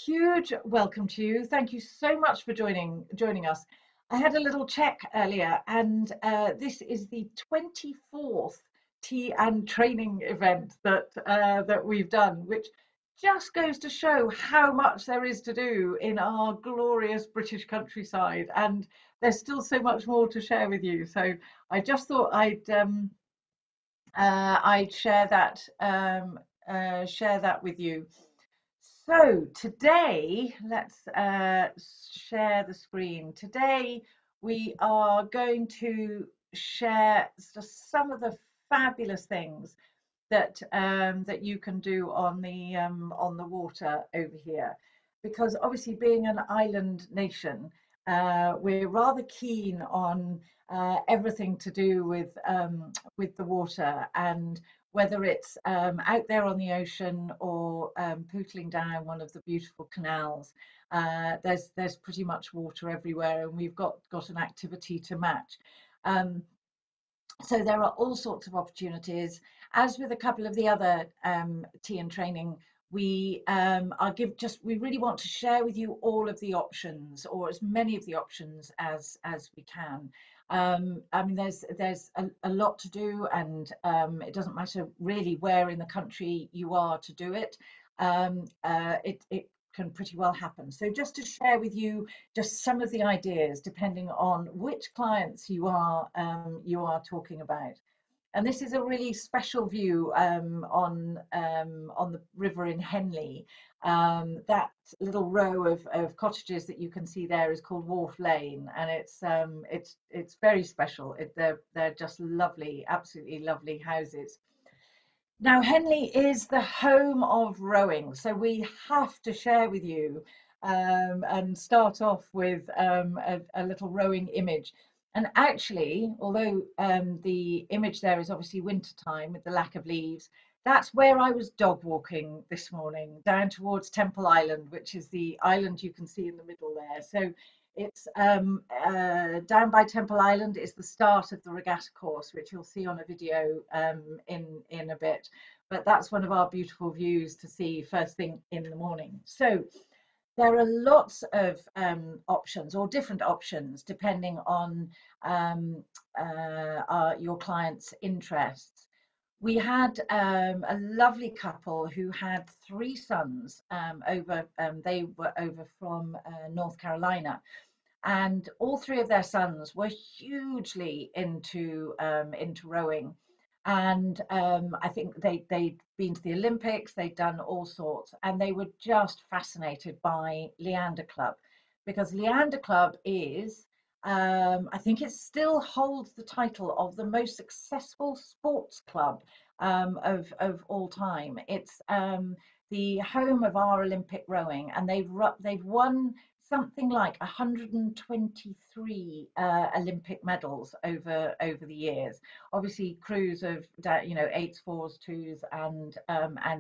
huge welcome to you. Thank you so much for joining us. I had a little check earlier, and this is the 24th tea and training event that we've done, which just goes to show how much there is to do in our glorious British countryside, and there's still so much more to share with you. So I just thought I'd share that with you. So today, let's share the screen. Today, we are going to share just some of the fabulous things that you can do on the water over here, because obviously being an island nation, we're rather keen on everything to do with the water, and whether it's out there on the ocean or pootling down one of the beautiful canals. There's pretty much water everywhere, and we've got an activity to match. Um, so there are all sorts of opportunities. As with a couple of the other tea and training, we we really want to share with you all of the options, or as many of the options as we can. I mean, there's a lot to do, and it doesn't matter really where in the country you are to do it. It can pretty well happen. So just to share with you just some of the ideas, depending on which clients you are talking about. And this is a really special view on the river in Henley. That little row of cottages that you can see there is called Wharf Lane, and it's very special. They're just lovely, absolutely lovely houses. Now, Henley is the home of rowing, so we have to share with you and start off with a little rowing image. And actually, although the image there is obviously wintertime with the lack of leaves, that's where I was dog walking this morning, down towards Temple Island, which is the island you can see in the middle there. So it's down by Temple Island is the start of the regatta course, which you'll see on a video in a bit. But that's one of our beautiful views to see first thing in the morning. So there are lots of options, or different options, depending on your client's interests. We had a lovely couple who had three sons they were over from North Carolina, and all three of their sons were hugely into rowing. And I think they'd been to the Olympics, they'd done all sorts, and they were just fascinated by Leander Club, because Leander Club is, I think it still holds the title of the most successful sports club of all time. It's the home of our Olympic rowing, and they've won something like 123 Olympic medals over the years. Obviously, crews of eights, fours, twos, and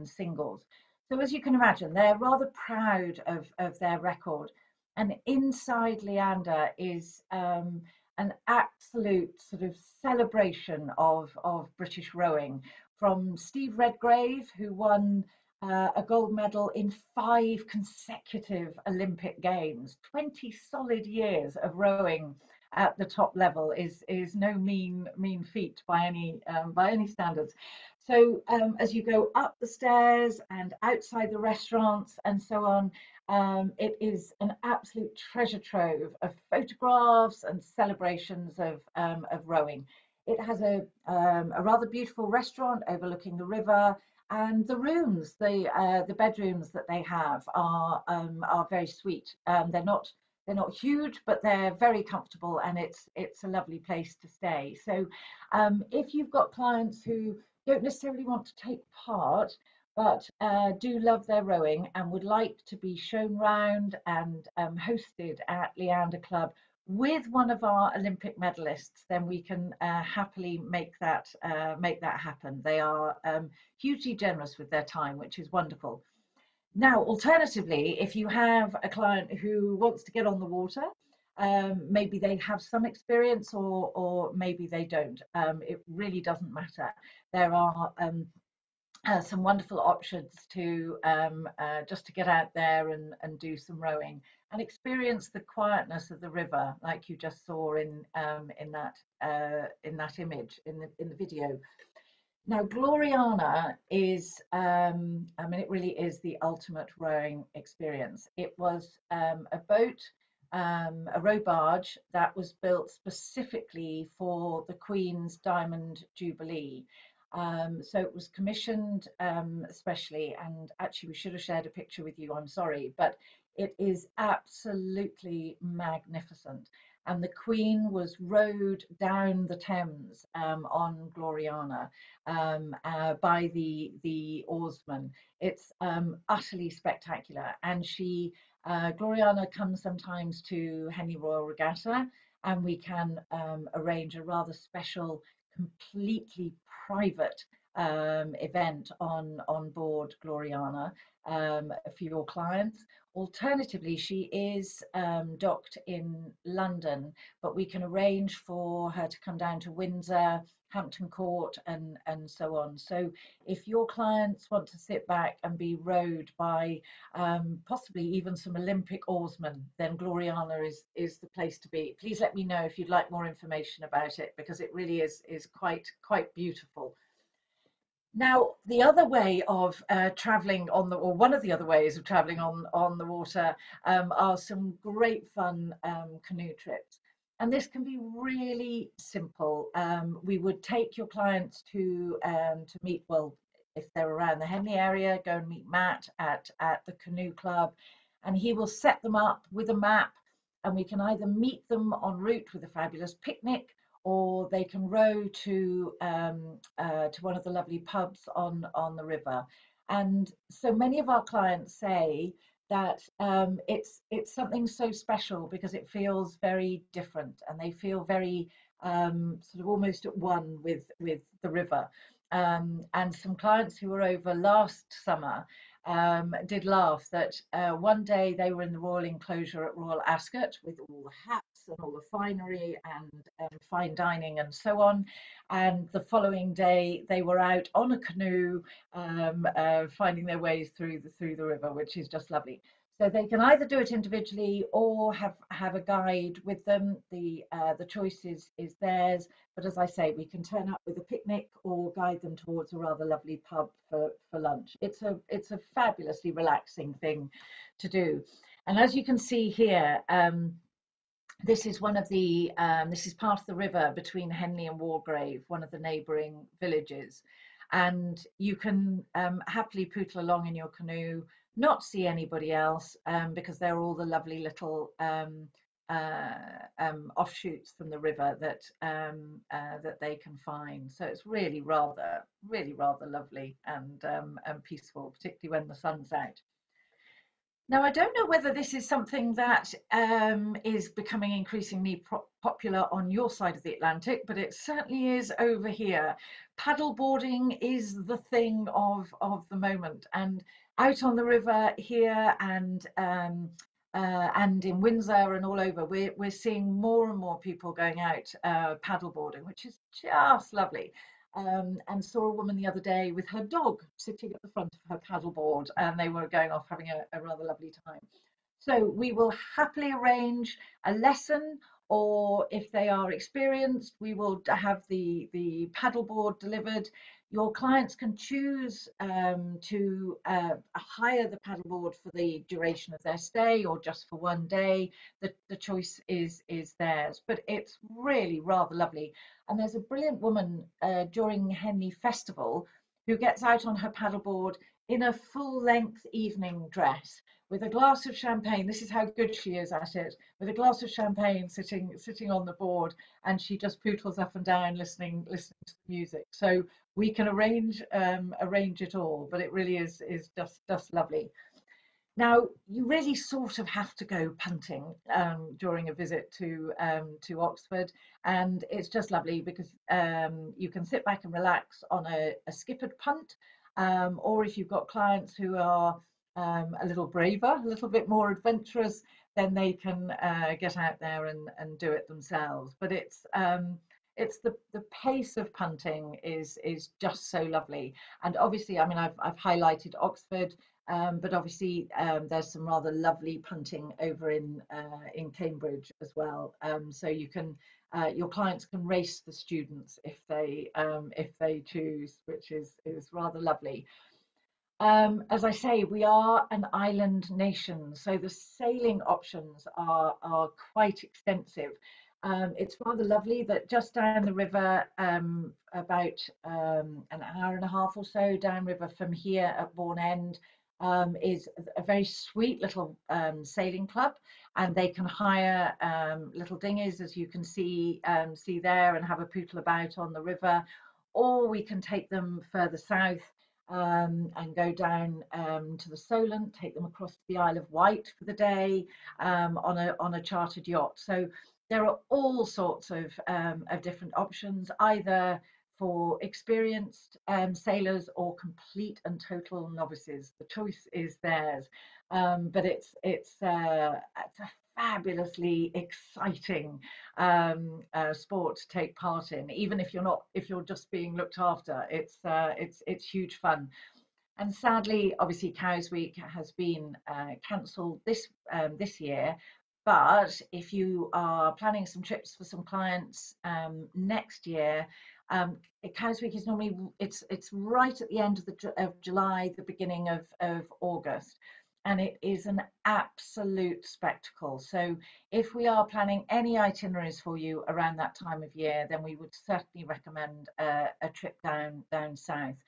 singles. So as you can imagine, they're rather proud of their record. And inside Leander is an absolute sort of celebration of British rowing, from Steve Redgrave, who won a gold medal in 5 consecutive Olympic Games. 20 solid years of rowing at the top level is no mean feat by any standards. So as you go up the stairs and outside the restaurants and so on, it is an absolute treasure trove of photographs and celebrations of rowing. It has a rather beautiful restaurant overlooking the river, and the rooms, the bedrooms that they have are very sweet. They're not huge, but they're very comfortable, and it's a lovely place to stay. So if you've got clients who don't necessarily want to take part, but do love their rowing and would like to be shown round and hosted at Leander Club with one of our Olympic medalists, then we can happily make that happen. They are hugely generous with their time, which is wonderful. Now, alternatively, if you have a client who wants to get on the water, maybe they have some experience, or maybe they don't. It really doesn't matter. There are some wonderful options to just to get out there and do some rowing and experience the quietness of the river, like you just saw in that image in the video. Now, Gloriana is, I mean, it really is the ultimate rowing experience. It was a boat, a row barge that was built specifically for the Queen's Diamond Jubilee. So it was commissioned especially, and actually, we should have shared a picture with you, I'm sorry, but it is absolutely magnificent. And the Queen was rowed down the Thames on Gloriana by the oarsman. It's utterly spectacular, and Gloriana comes sometimes to Henley Royal Regatta, and we can arrange a rather special, completely private event on board Gloriana for your clients. Alternatively, she is docked in London, but we can arrange for her to come down to Windsor, Hampton Court, and so on. So if your clients want to sit back and be rowed by possibly even some Olympic oarsmen, then Gloriana is the place to be. Please let me know if you'd like more information about it, because it really is quite beautiful. Now, the other way of traveling on the, or one of the other ways of traveling on the water, are some great fun canoe trips. And this can be really simple. We would take your clients to meet, well, if they're around the Henley area, go and meet Matt at the canoe club, and he will set them up with a map, and we can either meet them en route with a fabulous picnic, or they can row to one of the lovely pubs on the river. And so many of our clients say that it's something so special because it feels very different, and they feel very sort of almost at one with the river. And some clients who were over last summer did laugh that one day they were in the royal enclosure at Royal Ascot with all the hats and all the finery and fine dining and so on. And the following day they were out on a canoe, finding their ways through the river, which is just lovely. So they can either do it individually or have a guide with them. The choice is theirs. But as I say, we can turn up with a picnic or guide them towards a rather lovely pub for lunch. It's a fabulously relaxing thing to do. And as you can see here, this is this is part of the river between Henley and Wargrave, one of the neighbouring villages. And you can happily pootle along in your canoe, not see anybody else, because they're all the lovely little offshoots from the river that they can find. So it's really rather lovely and peaceful, particularly when the sun's out. Now, I don't know whether this is something that is becoming increasingly popular on your side of the Atlantic, but it certainly is over here. Paddleboarding is the thing of the moment, and out on the river here and in Windsor and all over, we're seeing more and more people going out paddleboarding, which is just lovely. And saw a woman the other day with her dog sitting at the front of her paddleboard, and they were going off having a rather lovely time. So we will happily arrange a lesson, or if they are experienced, we will have the paddleboard delivered. Your clients can choose to hire the paddleboard for the duration of their stay or just for one day. The choice is theirs, but it's really rather lovely. And there's a brilliant woman during Henley Festival who gets out on her paddleboard in a full length evening dress with a glass of champagne. This is how good she is at it, with a glass of champagne sitting on the board, and she just pootles up and down listening to the music. So we can arrange it all, but it really is just lovely. Now, you really sort of have to go punting during a visit to Oxford, and it's just lovely because you can sit back and relax on a skippered punt, or if you've got clients who are a little braver, a little bit more adventurous, then they can get out there and do it themselves. But it's the pace of punting is just so lovely. And obviously, I mean, I've highlighted Oxford, but obviously there's some rather lovely punting over in Cambridge as well. So you can your clients can race the students if they choose, which is rather lovely. As I say, we are an island nation, so the sailing options are quite extensive. It's rather lovely that just down the river, about an hour and a half or so downriver from here at Bourne End, is a very sweet little sailing club, and they can hire little dinghies, as you can see there, and have a pootle about on the river, or we can take them further south and go down to the Solent, take them across to the Isle of Wight for the day on a chartered yacht. So there are all sorts of different options, either for experienced sailors or complete and total novices. The choice is theirs, but it's a fabulously exciting sport to take part in. Even if you're just being looked after, it's huge fun. And sadly, obviously, Cows Week has been cancelled this year. But if you are planning some trips for some clients next year, Cows Week is normally it's right at the end of July, the beginning of August, and it is an absolute spectacle. So if we are planning any itineraries for you around that time of year, then we would certainly recommend a trip down south.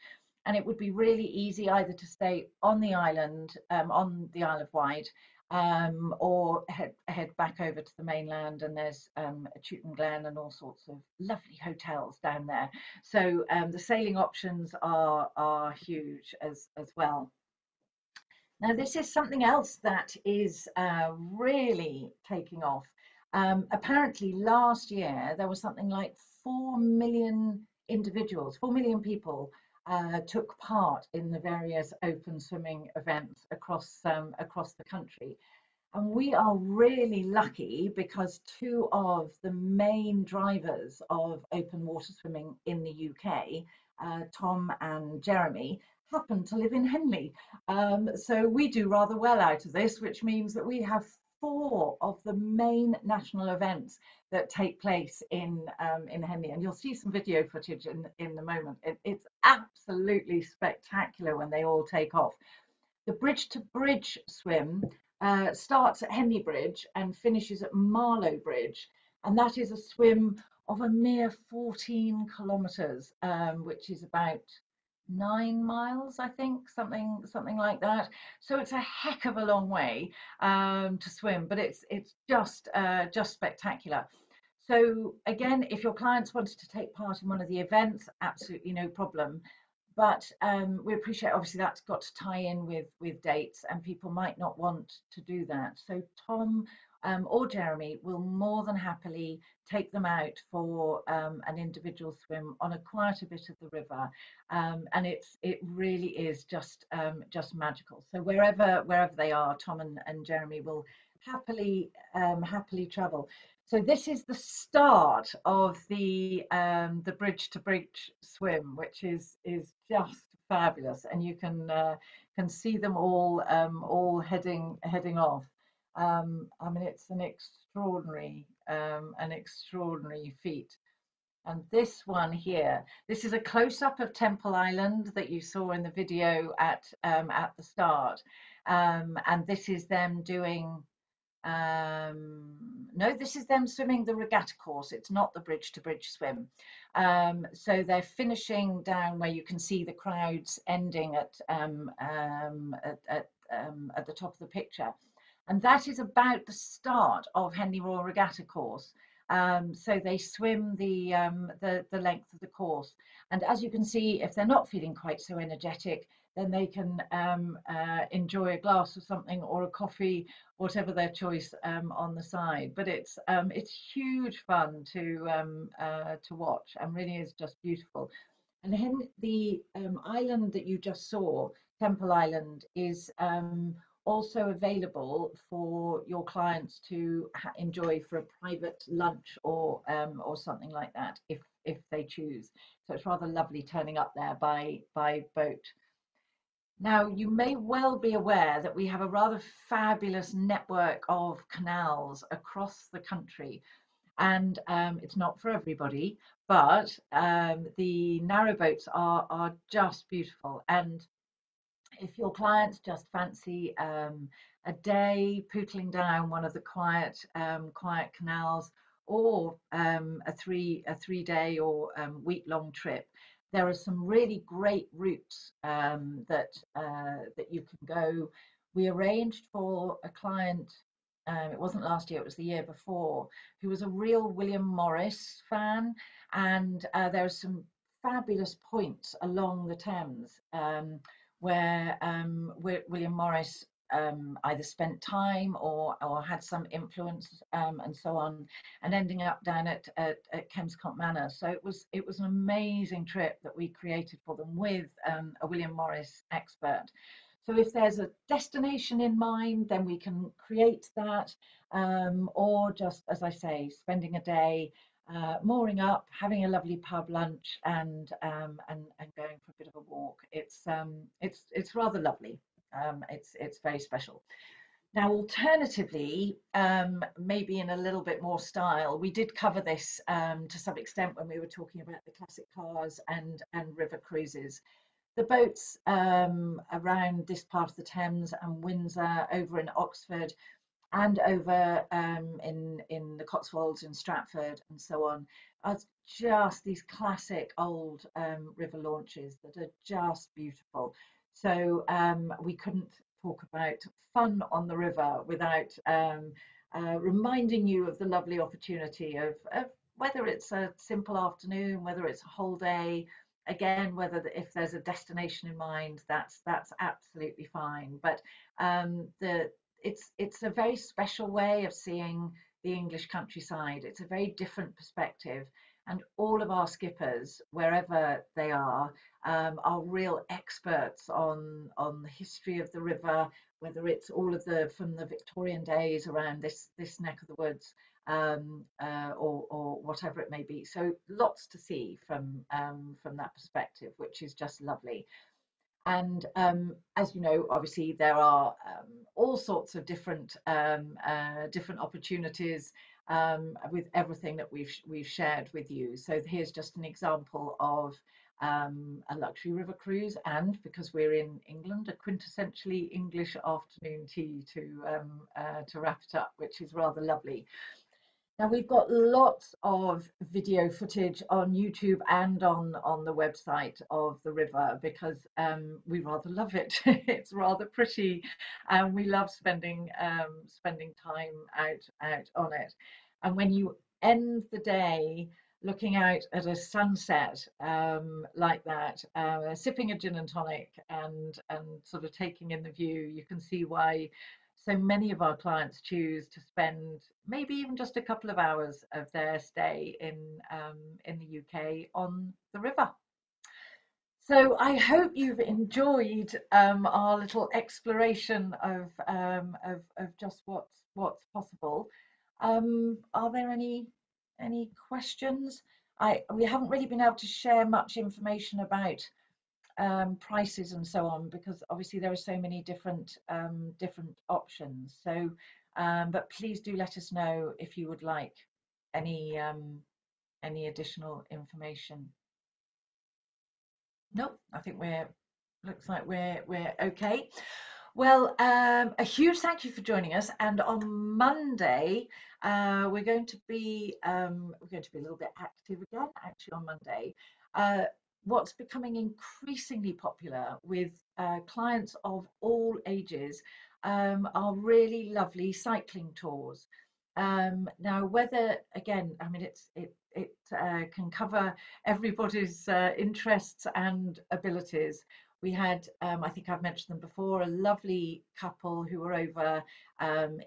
And it would be really easy either to stay on the island, on the Isle of Wight, or head back over to the mainland. And there's Chewton Glen and all sorts of lovely hotels down there. So the sailing options are huge as well. Now, this is something else that is really taking off. Apparently, last year there was something like 4 million individuals, 4 million people took part in the various open swimming events across the country. And we are really lucky because two of the main drivers of open water swimming in the UK, Tom and Jeremy, happen to live in Henley. So we do rather well out of this, which means that we have four of the main national events that take place in Henley. And you'll see some video footage in the moment. It's absolutely spectacular when they all take off. The bridge to bridge swim starts at Henley Bridge and finishes at Marlow Bridge, and that is a swim of a mere 14 kilometres, which is about 9 miles, I think, something like that. So it's a heck of a long way to swim, but it's just spectacular. So again, if your clients wanted to take part in one of the events, absolutely no problem. But we appreciate, obviously, that's got to tie in with dates, and people might not want to do that. So Tom or Jeremy will more than happily take them out for an individual swim on a quieter bit of the river, and it really is just magical. So wherever they are, Tom and Jeremy will happily travel. So this is the start of the bridge to bridge swim, which is just fabulous, and you can see them all heading off. I mean, it's an extraordinary feat. And this one here, this is a close-up of Temple Island that you saw in the video at the start, and this is them doing. No, this is them swimming the regatta course. It's not the bridge to bridge swim. So they're finishing down where you can see the crowds ending at the top of the picture. And that is about the start of Henley Royal Regatta course. So they swim the length of the course. And as you can see, if they're not feeling quite so energetic, then they can enjoy a glass of something or a coffee, whatever their choice, on the side. But it's huge fun to watch, and really is just beautiful. And the island that you just saw, Temple Island, is also available for your clients to enjoy for a private lunch or something like that if they choose. So it's rather lovely turning up there by boat. Now, you may well be aware that we have a rather fabulous network of canals across the country, and it's not for everybody, but the narrowboats are just beautiful. And if your clients just fancy a day pootling down one of the quiet canals, or a three day or week long trip, there are some really great routes that you can go. We arranged for a client. It wasn't last year; it was the year before, who was a real William Morris fan, and there are some fabulous points along the Thames. Where William Morris either spent time or had some influence, and so on, and ending up down at Kemscott Manor. So it was an amazing trip that we created for them with a William Morris expert. So if there's a destination in mind, then we can create that, or just, as I say, spending a day mooring up, having a lovely pub lunch, and going for a bit of a walk. It's rather lovely. It's very special. Now, alternatively, maybe in a little bit more style, we did cover this to some extent when we were talking about the classic cars and river cruises. The boats around this part of the Thames and Windsor, over in Oxford, and over in the Cotswolds and Stratford and so on, are just these classic old river launches that are just beautiful. So we couldn't talk about fun on the river without reminding you of the lovely opportunity of whether it's a simple afternoon, whether it's a whole day. Again, whether if there's a destination in mind, that's absolutely fine. But the it's a very special way of seeing the English countryside. It's a very different perspective, and all of our skippers, wherever they are real experts on the history of the river, whether it's all of the from the Victorian days around this neck of the woods, or whatever it may be. So lots to see from that perspective, which is just lovely. And as you know, obviously there are all sorts of different opportunities with everything that we've shared with you. So here's just an example of a luxury river cruise, and because we're in England, a quintessentially English afternoon tea to wrap it up, which is rather lovely. Now we've got lots of video footage on YouTube and on the website of the river, because we rather love it. It's rather pretty, and we love spending time out on it. And when you end the day looking out at a sunset like that, sipping a gin and tonic, and sort of taking in the view, you can see why so many of our clients choose to spend maybe even just a couple of hours of their stay in the UK on the river. So I hope you've enjoyed our little exploration of just what's possible. Are there any questions? We haven't really been able to share much information about prices and so on, because obviously there are so many different options. So, but please do let us know if you would like any additional information. Nope, I think we're looks like we're okay. Well, a huge thank you for joining us. And on Monday, we're going to be a little bit active again. Actually, on Monday, uh, what's becoming increasingly popular with clients of all ages are really lovely cycling tours. Now, whether again, I mean, it can cover everybody's interests and abilities. We had, I think I've mentioned them before, a lovely couple who were over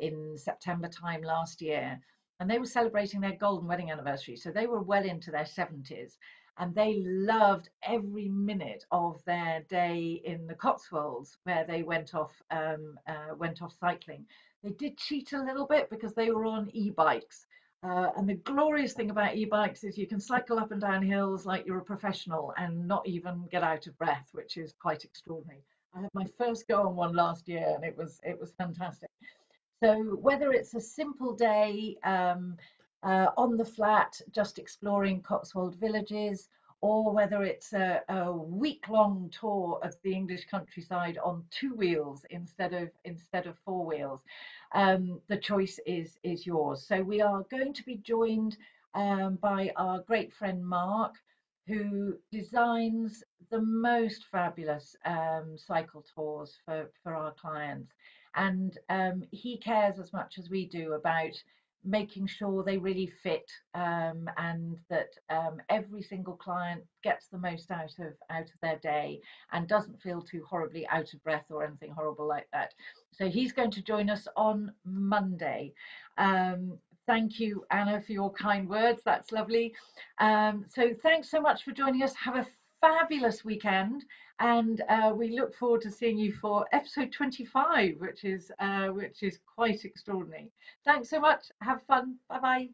in September time last year, and they were celebrating their golden wedding anniversary. So they were well into their 70s, and they loved every minute of their day in the Cotswolds, where they went off cycling. They did cheat a little bit because they were on e-bikes. And the glorious thing about e-bikes is you can cycle up and down hills like you're a professional and not even get out of breath, which is quite extraordinary. I had my first go on one last year, and it was fantastic. So whether it's a simple day on the flat, just exploring Cotswold villages, or whether it's a week-long tour of the English countryside on two wheels instead of four wheels, the choice is yours. So we are going to be joined by our great friend Mark, who designs the most fabulous cycle tours for our clients. And he cares as much as we do about making sure they really fit, and that every single client gets the most out of their day and doesn't feel too horribly out of breath or anything horrible like that. So he's going to join us on Monday. Thank you, Anna, for your kind words. That's lovely. So thanks so much for joining us. Have a fabulous weekend, and we look forward to seeing you for episode 25, which is quite extraordinary. Thanks so much. Have fun. Bye bye.